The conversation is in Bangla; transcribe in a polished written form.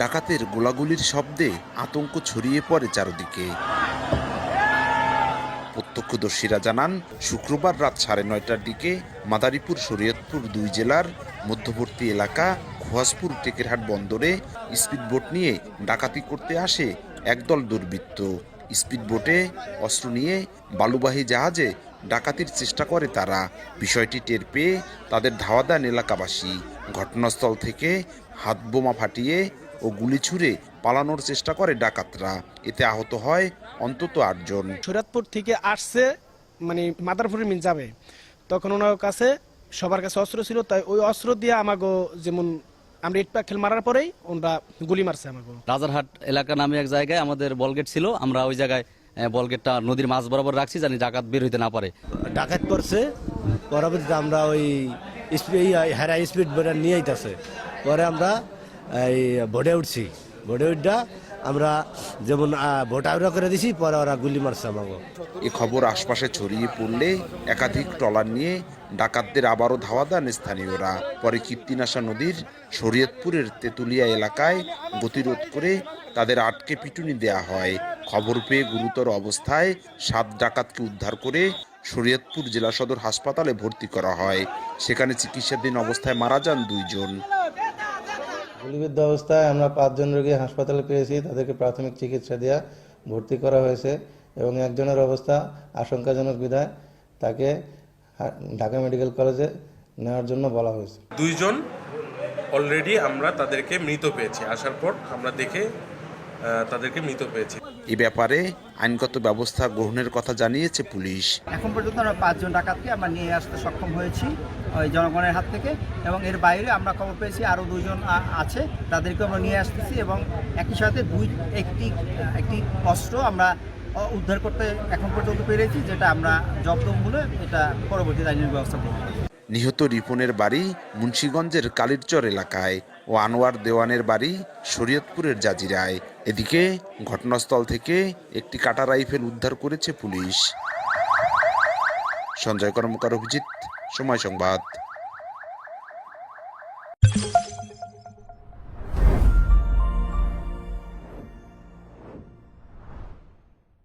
ডাকাতের গোলাগুলির শব্দে আতঙ্ক ছড়িয়ে পড়ে চারদিকে। প্রত্যক্ষদর্শীরা জানান, শুক্রবার রাত 9:30টার দিকে মাদারীপুর শরীয়তপুর 2 জেলার মধ্যবর্তী এলাকা খোয়াজপুর টেকেরহাট বন্দরে স্পিডবোট নিয়ে ডাকাতি করতে আসে একদল দুর্বৃত্ত। স্পিডবোটে অস্ত্র নিয়ে বালুবাহী জাহাজে ডাকাতির চেষ্টা করে তারা। বিষয়টি টের পেয়ে তাদের ধাওয়া দেন এলাকাবাসী। ঘটনাস্থল থেকে হাতবোমা ফাটিয়ে ও গুলি ছুড়ে পালানোর চেষ্টা করে ডাকাতরা। এতে আহত হয় অন্তত 8 জন। শরীয়তপুর থেকে আসছে মানে মাদারপুরে মিল যাবে, তখন ওনার কাছে সবার কাছে অস্ত্র ছিল, তাই ওই অস্ত্র দিয়ে আমাগো যেমন আমরা ইট পাখেল মারার পরেই ওনারা গুলি মারছে আমাগো। রাজারহাট এলাকা নামে এক জায়গায় আমাদের বলগেট ছিল, আমরা ওই জায়গায় বলগেটটা নদীর মাঝ বরাবর রাখছি, জানি ডাকাত বের হইতে না পারে। ডাকাত করছে, পরবর্তীতে আমরা ওই হেরা স্পিড বোটার নিয়ে আইতাছে, পরে আমরা এই ভোটে উঠছি, ভোটে উঠা আমরা যেমন ভোট আগ্রহ করে দিছি, পরে ওরা গুলি মারছে আমাকে। এ খবর আশপাশে ছড়িয়ে পড়লে একাধিক ট্রলার নিয়ে ডাকাতদের আবারও ধাওয়া দেন স্থানীয়রা। পরে কীর্তিনাশা নদীর শরীয়তপুরের তেঁতুলিয়া এলাকায় গতিরোধ করে তাদের আটকে পিটুনি দেয়া হয়। খবর পেয়ে গুরুতর অবস্থায় 7 ডাকাতকে উদ্ধার করে শরীয়তপুর জেলা সদর হাসপাতালে ভর্তি করা হয়। সেখানে চিকিৎসাধীন অবস্থায় মারা যান 2 জন। গুলিবিদ্ধ অবস্থায় আমরা 5 জন রোগী হাসপাতালে পেয়েছি, তাদেরকে প্রাথমিক চিকিৎসা দেওয়া ভর্তি করা হয়েছে এবং একজনের অবস্থা আশঙ্কাজনক বিধায় তাকে ঢাকা মেডিকেল কলেজে নেওয়ার জন্য বলা হয়েছে। 2 জন অলরেডি আমরা তাদেরকে মৃত পেয়েছি, আসার পর আমরা দেখে তাদেরকে মৃত পেয়েছি। এ ব্যাপারে আইনগত ব্যবস্থা গ্রহণের কথা জানিয়েছে পুলিশ। এখন পর্যন্ত আমরা 5 জন ডাকাতকে আমরা নিয়ে আসতে সক্ষম হয়েছি ওই জনগণের হাত থেকে, এবং এর বাইরে আমরা খবর পেয়েছি আরও 2 জন আছে, তাদেরকে আমরা নিয়ে আসতেছি এবং একই সাথে একটি অস্ত্র আমরা উদ্ধার করতে এখন পর্যন্ত পেরেছি, যেটা আমরা জব্দ মূলে এটা পরবর্তী আইনের ব্যবস্থা করব। নিহত রিপনের বাড়ি মুন্সিগঞ্জের কালিরচর এলাকায় ও আনোয়ার দেওয়ানের বাড়ি শরীয়তপুরের জাজিরায়। এদিকে ঘটনাস্থল থেকে একটি কাটা রাইফেল উদ্ধার করেছে পুলিশ। সঞ্জয় কর্মকার, অভিজিৎ, সময় সংবাদ।